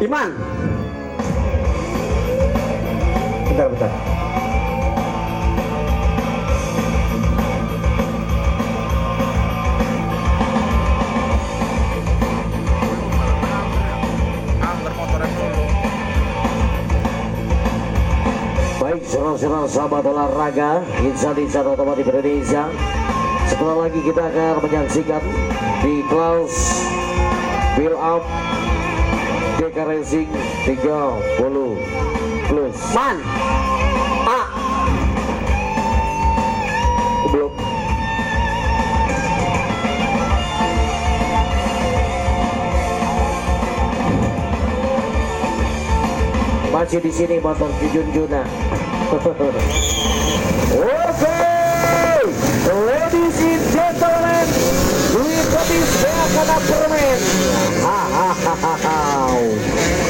Iman. Bentar. Baik, saudara-saudara sahabat olahraga insan-insan otomotif Indonesia, setelah lagi kita akan menyaksikan di kelas build up DK Racing 30 plus. Man, belum. Masih di sini motor Junjuna. Oke, ladies and gentlemen, duit habis kena permen.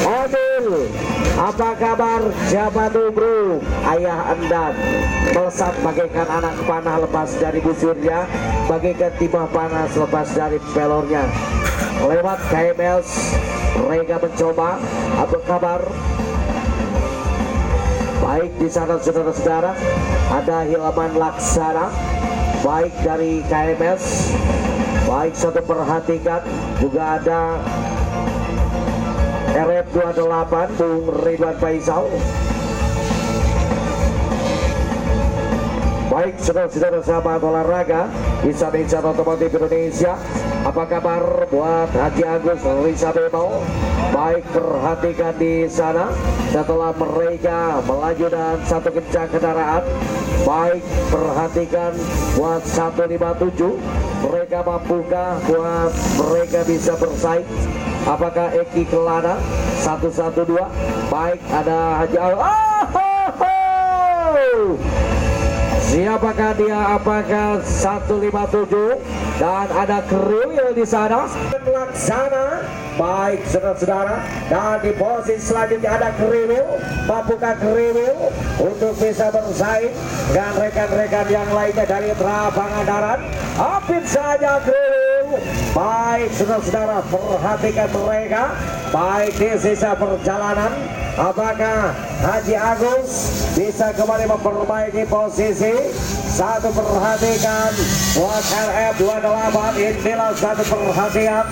Odil, apa kabar? Siapa tuh bro? Ayah Anda melesat bagaikan anak panah lepas dari busurnya, bagaikan timah panas lepas dari pelornya. Lewat KMS, mereka mencoba. Apa kabar? Baik, di sana saudara-saudara ada Hilman Laksana, baik dari KMS. Baik, satu perhatikan juga ada RF28 Bung Ridwan Faisal. Baik, saudara-saudara sahabat olahraga insan-insan otomotif Indonesia, apa kabar buat Haji Agus Risa Bemo? Baik, perhatikan di sana setelah mereka melaju dan satu kencang kendaraan. Baik, perhatikan buat 157, mereka mampukah buat mereka bisa bersaing? Apakah Eki Kelana 112? Baik, ada Haji siapakah dia? Apakah 157? Dan ada Kriwil di sana. Laksana. Baik, saudara-saudara. Dan di posisi selanjutnya ada Kriwil. Mampukah Kriwil untuk bisa bersaing dengan rekan-rekan yang lainnya dari Pangandaran? Apit saja Kriwil. Baik, saudara-saudara, perhatikan mereka. Baik, di sisa perjalanan, apakah Haji Agus bisa kembali memperbaiki posisi? Satu perhatikan buat RF28, inilah satu perhatian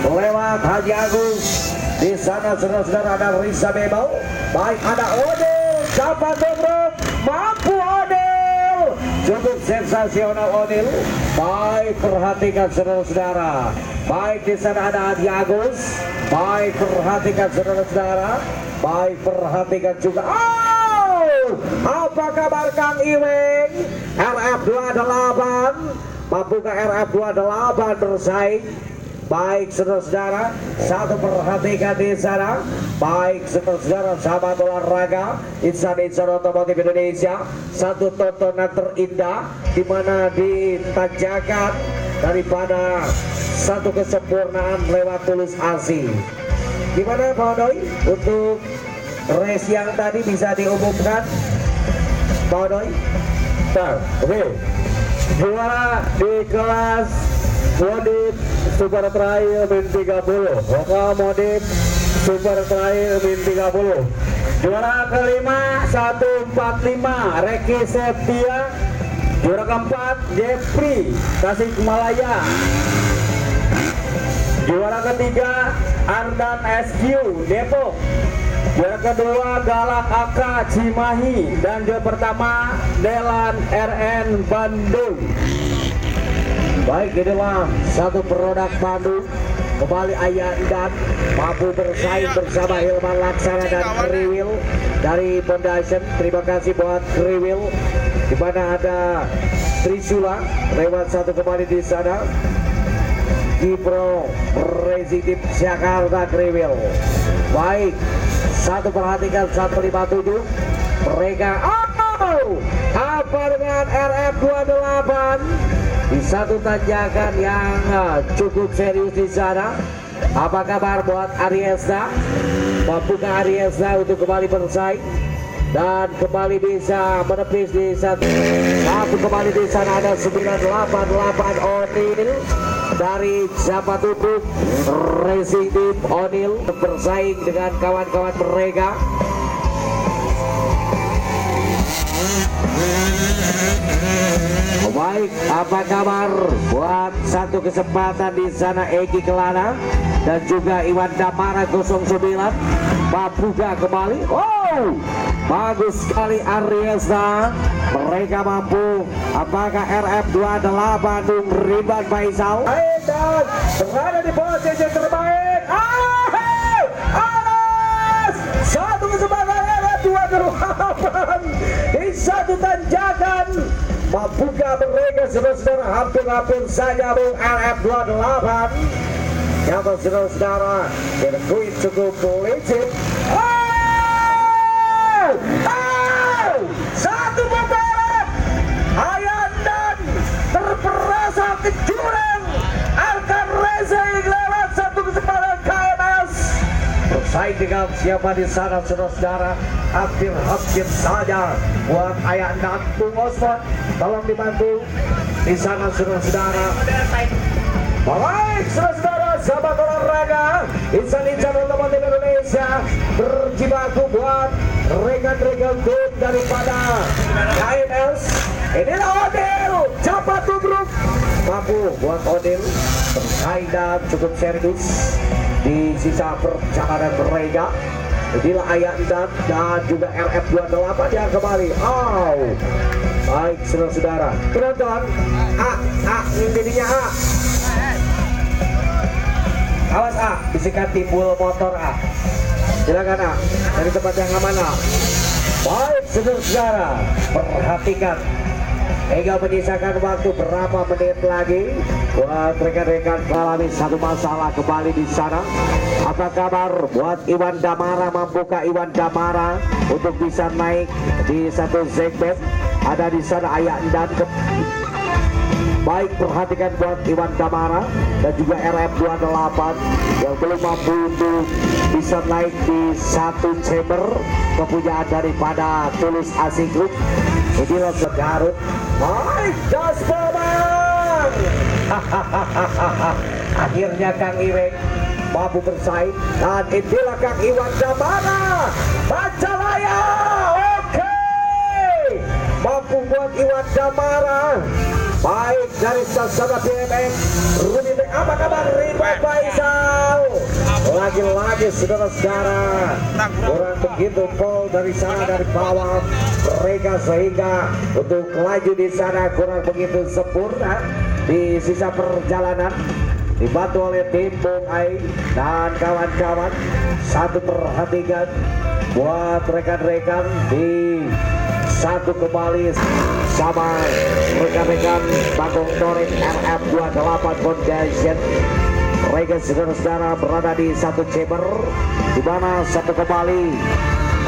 lewat Haji Agus. Di sana saudara-saudara ada Risa Bemo. Baik, ada Odil. Siapa bro? Mampu Odil. Cukup sensasional Odil. Baik, perhatikan saudara-saudara. Baik, di sana ada Haji Agus. Baik, perhatikan saudara-saudara. Baik, perhatikan juga. Apa kabar Kang Iweng? RF28, mampukah RF28 bersaing? Baik, saudara-saudara, satu perhatikan di sana. Baik, saudara-saudara, sahabat olahraga insan-insan otomotif Indonesia, satu tontonan terindah di mana ditanjakan daripada satu kesempurnaan lewat Tulus Asih. Gimana Pak Doi untuk race yang tadi bisa diumumkan Pak Doi? Oke, juara di kelas modif super trail min 30, lokal modif super trail min 30. Juara kelima 145 Reki Septia. Juara keempat Jeffrey Tasikmalaya. Juara ketiga Ardan SQ Depok. Juara kedua Galak AK Cimahi. Dan juara pertama Delan RN Bandung. Baik, inilah satu produk Bandung. Kembali Ayah dan mampu bersaing bersama Hilman Laksana dan Kriwil dari Foundation. Terima kasih buat Kriwil. Di mana ada Trisula lewat satu kembali di sana. Kipro Racing Team Jakarta Kriwil. Baik, satu perhatikan 157. Mereka apa dengan RF28 di satu tanjakan yang cukup serius di sana. Apa kabar buat Ariesta? Mampukah Ariesta untuk kembali bersaing dan kembali bisa menepis di satu kembali di sana? Ada 988 Odil. dari Jawa Tubruk Racing Team O'Neil bersaing dengan kawan-kawan mereka. Baik, apa kabar buat satu kesempatan di sana Egi Kelana dan juga Iwan Damara 09 Mapuga kembali. Oh, bagus sekali Ariesa. Mereka mampu. Apakah RF28 Bandung Ridwan Faisal dan berada di posisi terbaik. Anas satu kesempatan RF28 di satu tanjakan. Mapuga mereka saudara-saudara hampir-hampir saja Bung RF28 yang saudara-saudara sirkuit cukup licin. Satu putaran Ayan dan terperasa ke jurang Arkan Racing lewat satu kesempatan KMS. bersaing dengan siapa di sana saudara-saudara. Hampir-hampir saja buat Ayah dan Bung Osman. Tolong dibantu di sana saudara-saudara. Baik saudara-saudara, sahabat olahraga insan-insan otomotif Indonesia berjibaku buat rekan-rekan tim daripada KMS. Inilah O'Neil Jawa Tubruk mampu buat O'Neil bersaing dan cukup serius di sisa perjalanan mereka. Inilah Ayat dan juga RF28 yang kembali. Baik saudara-saudara, penonton jadinya awas bisikan timbul motor silakan dari tempat yang aman Baik saudara-saudara, perhatikan hingga menyisakan waktu berapa menit lagi buat rekan-rekan mengalami satu masalah kembali di sana. Apa kabar buat Iwan Damara? Mampukah Iwan Damara untuk bisa naik di satu segmen? Ada di sana Ayah dan baik, perhatikan buat Iwan Damara dan juga RF28 yang belum mampu untuk bisa naik di satu chamber kepunyaan daripada Tulus Asing Group. Inilah Garut. Baik, Gaspaman. Akhirnya Kang Iweng mampu bersaing dan inilah Kang Iwan Damara. Baca layar. Oke. Mampu buat Iwan Damara. Baik, dari Sasana BMX Rudi, apa kabar Ridwan Faisal? Lagi-lagi saudara-saudara kurang begitu pol dari sana dari bawah mereka sehingga untuk laju di sana kurang begitu sempurna di sisa perjalanan. Dibantu oleh tim Bung Ai dan kawan-kawan. Satu perhatikan buat rekan-rekan di satu kembali sama rekan-rekan Bagong Torik RF28 Foundation. Mereka saudara-saudara berada di satu chamber di mana satu kembali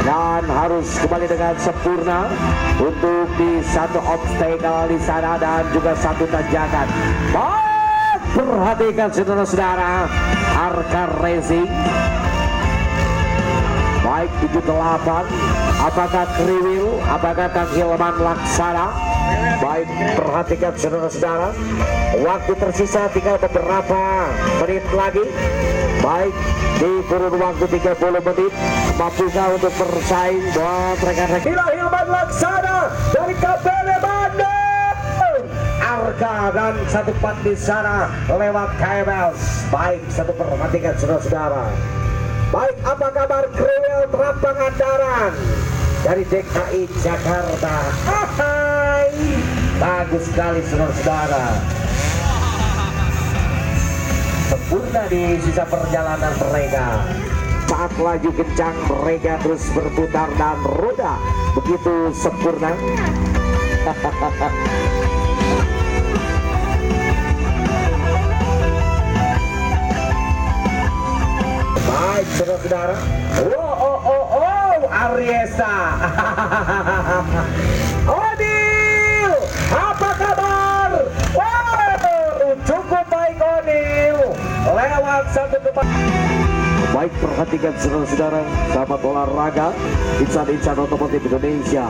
dan harus kembali dengan sempurna untuk di satu obstacle di sana dan juga satu tanjakan. Baik, perhatikan saudara-saudara Arkan Racing. Baik, 78 apakah Kriwil, apakah Kang Hilman Laksana. Baik, perhatikan saudara-saudara, waktu tersisa tinggal beberapa menit lagi. Baik, di kurun waktu 30 menit mampukah untuk bersaing buat rekan-rekan. Hilman Laksana dari KPL Bandung. Arka dan satu part di sana lewat KMS. Baik, satu perhatikan saudara-saudara. Baik, apa kabar Kriwil Terampang Andaran dari DKI Jakarta? Hai, bagus sekali saudara-saudara. Sempurna di sisa perjalanan mereka. Saat laju kencang mereka terus berputar dan roda begitu sempurna. Baik saudara-saudara. Ariesa. O'Neil, apa kabar? Cukup baik O'Neil. Lewat satu tempat. Baik, perhatikan saudara-saudara, sahabat olahraga, insan-insan otomotif Indonesia.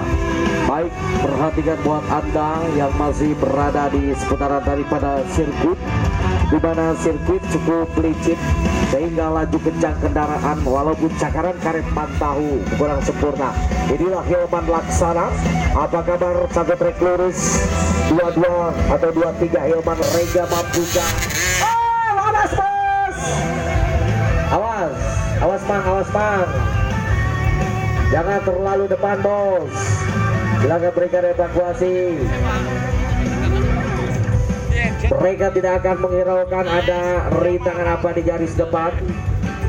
Baik, perhatikan buat Anda yang masih berada di seputaran daripada sirkuit di mana sirkuit cukup licin sehingga laju kencang kendaraan walaupun cakaran karet tahu kurang sempurna. Inilah Hilman Laksana. Apa kabar satu trek lurus 22 atau 23 Hilman Rega mampukah? Awas bos. Awas mang. Jangan terlalu depan bos. Silakan berikan evakuasi. Mereka tidak akan menghiraukan ada rintangan apa di garis depan.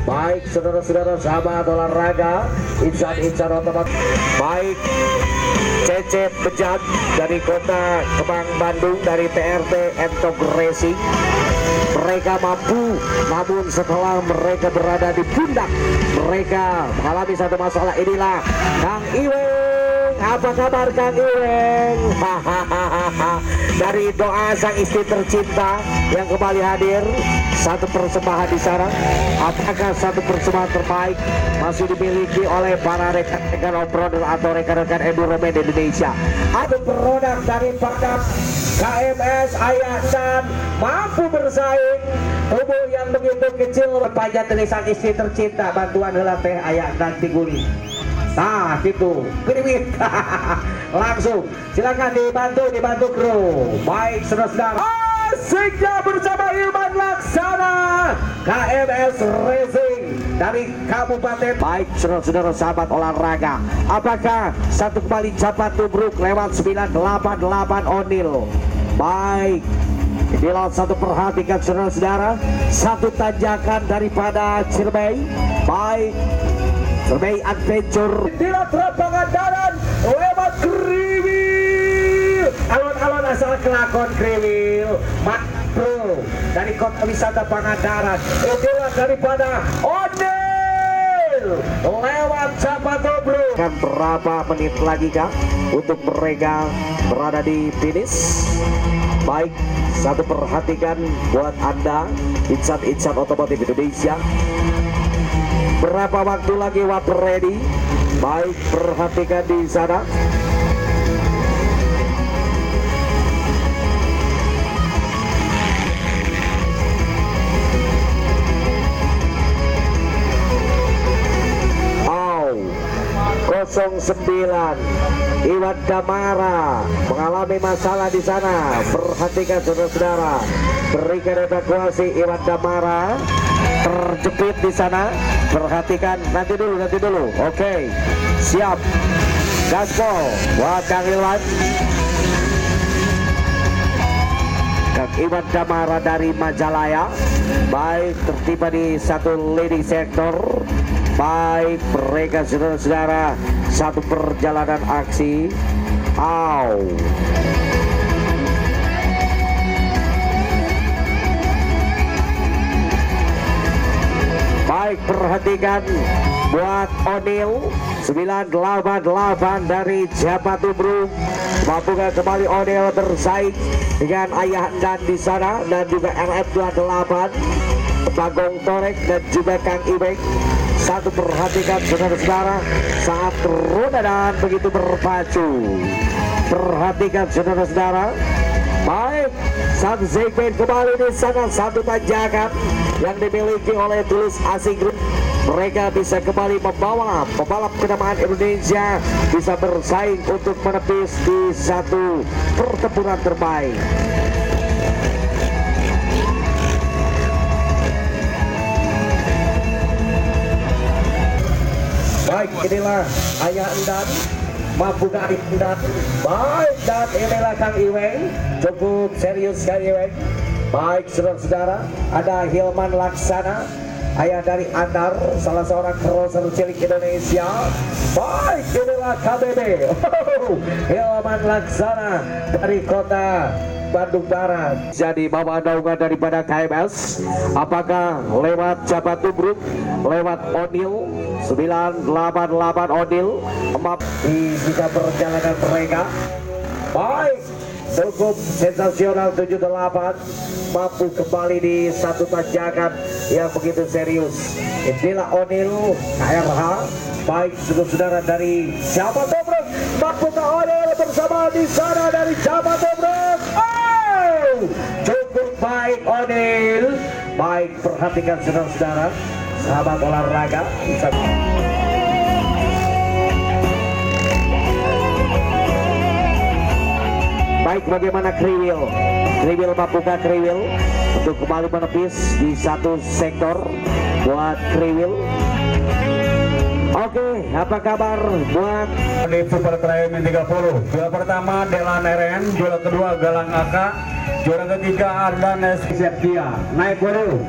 Baik saudara-saudara sahabat olahraga, insan otomotif. Baik Cecep Bejat dari Kota Kemang Bandung dari TRT Entog Racing. Mereka mampu, namun setelah mereka berada di pundak, mereka mengalami satu masalah. Inilah Kang Iweng. Apa kabar Kang Iweng? Dari doa sang istri tercinta yang kembali hadir, satu persembahan di sana. Apakah satu persembahan terbaik masih dimiliki oleh para rekan-rekan off-roader atau rekan-rekan enduroman Indonesia? Ada produk daripada KMS Ayah dan mampu bersaing. Tubuh yang begitu kecil, panjat dari sang istri tercinta, bantuan heula teh Ayah dan Tiguli. Nah gitu, kriwit. Langsung silakan dibantu kru. Baik saudara-saudara, asiknya bersama Hilman Laksana KMS Racing dari Kabupaten. Baik saudara-saudara sahabat olahraga, apakah satu kembali Jabat Tubruk lewat 988 Onil? Baik, inilah satu perhatikan saudara-saudara, satu tanjakan daripada Ciremai. Baik, Ciremai Adventure. Inilah terapangan daran lewat Kriwil. Alon-alon asal kelakon Kriwil. Makro dari kota wisata Pangandaran. Inilah daripada Onil lewat Japatobruk. Kan berapa menit lagi kah untuk mereka berada di finish? Baik, satu perhatikan buat Anda insan otomotif Indonesia. Berapa waktu lagi waktu ready? Baik, perhatikan di sana. Au 09 Iwan Damara mengalami masalah di sana. Perhatikan saudara-saudara, berikan evakuasi. Iwan Damara terjepit di sana. Perhatikan, nanti dulu. Oke, siap. Gaspol buat Kang Iwan. Kang Iwan Damara dari Majalaya. Baik, tertiba di satu leading sektor. Baik, mereka saudara-saudara, satu perjalanan aksi. Baik, perhatikan buat Onil 988 dari Jabat Tubruk. Mampukah kembali Onil bersaing dengan Ayah dan di sana, dan juga LF28 Bagong Torek dan juga Kang Iweng. Satu perhatikan saudara-saudara saat roda dan begitu berpacu. Perhatikan saudara-saudara. Baik, satu segmen kembali di sana, satu tanjakan yang dimiliki oleh Tulus Asing Group. Mereka bisa kembali membawa pembalap kenamaan Indonesia bisa bersaing untuk menepis di satu pertempuran terbaik. Baik, inilah Ayah Endan, mampu dari Endan. Baik, dan inilah Kang Iweng, cukup serius Kang Iweng. Baik saudara-saudara, ada Hilman Laksana, ayah dari Andar, salah seorang crosser cilik Indonesia. Baik, inilah KBB. Hilman Laksana dari kota Bandung Barat. Jadi bawa naungan daripada KMS, apakah lewat Jabat Tubruk, lewat Onil 988 Onil di jika perjalanan mereka. Baik, cukup sensasional 78, mampu kembali di satu tanjakan yang begitu serius. Inilah Onil KRH. Baik saudara dari Jabat Tubruk, mampukah Onil bersama di sana dari Jabat Tubruk? Cukup baik Odil. Baik, perhatikan saudara-saudara, sahabat olahraga. Baik, bagaimana Kriwil? Kriwil mampukah Kriwil untuk kembali menepis di satu sektor buat Kriwil? Oke, apa kabar buat di Super Trail 30? Juara pertama Delan RN, juara kedua Galang AK, juara ketiga Ardan Septia. Naik dulu.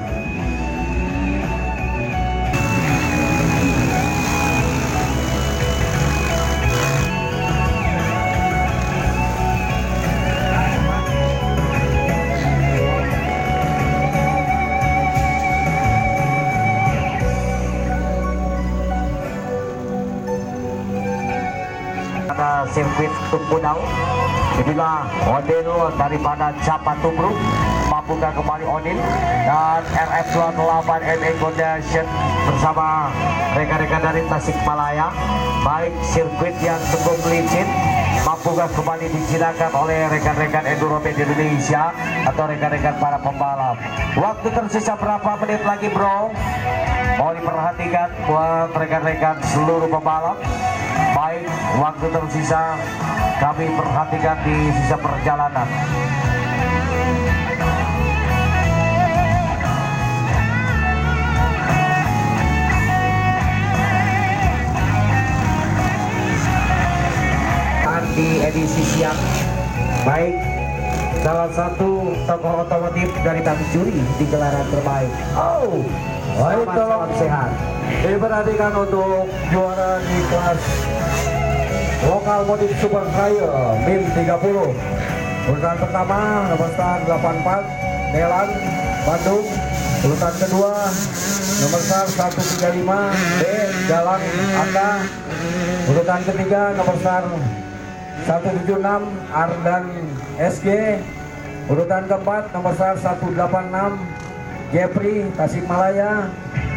sirkuit Tumpudau. Inilah Odil daripada Capa Tumruk, mampukah kembali Odil, dan RF28 MA Foundation bersama rekan-rekan dari Tasikmalaya. Baik, sirkuit yang cukup licin, mampukah kembali digunakan oleh rekan-rekan Enduromed Indonesia atau rekan-rekan para pembalap. Waktu tersisa berapa menit lagi, bro? Mau diperhatikan buat rekan-rekan seluruh pembalap. Baik, waktu tersisa kami perhatikan di sisa perjalanan. Di edisi siang, baik, salah satu tokoh otomotif dari Tanjung Juri di gelaran terbaik. Oh, Baik, salam sehat. Diperhatikan untuk juara di kelas lokal modif Super Trail MIM 30. Urutan pertama nomor start 84 Delan Bandung. Urutan kedua nomor start 135 B Galang Anda. Urutan ketiga nomor start 176 Ardan SG. Urutan keempat nomor start 186 Jeffrey Tasikmalaya.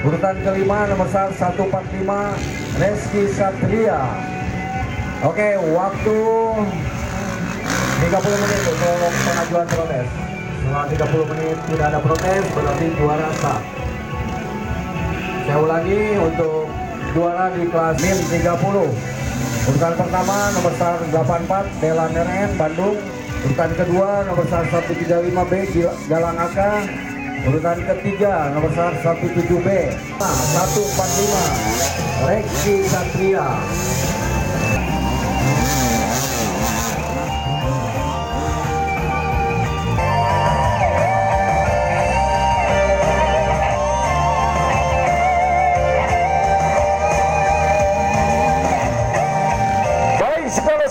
Urutan kelima nomor 145 Reski Satria. Oke, waktu 30 menit untuk pengajuan protes. Setelah 30 menit tidak ada protes, berarti juara sah. Saya ulangi, untuk juara di kelas MIM 30. Urutan pertama nomor 184 Delan RN Bandung. Urutan kedua nomor 135 B Galang AK. Urutan ketiga nomor 117 B 145 Reksi Satria.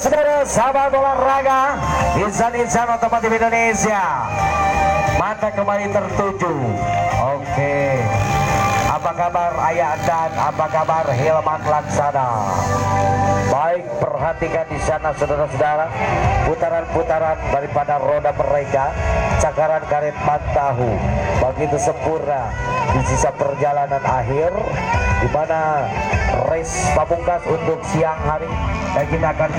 Saudara sahabat olahraga, insan-insan otomotif Indonesia, mata kembali tertuju. Oke, apa kabar Ayah dan apa kabar Hilman Laksana? Baik, perhatikan di sana saudara-saudara, putaran-putaran daripada roda mereka, cakaran karet tahu begitu sempurna di sisa perjalanan akhir, di mana race pamungkas untuk siang hari, dan kita akan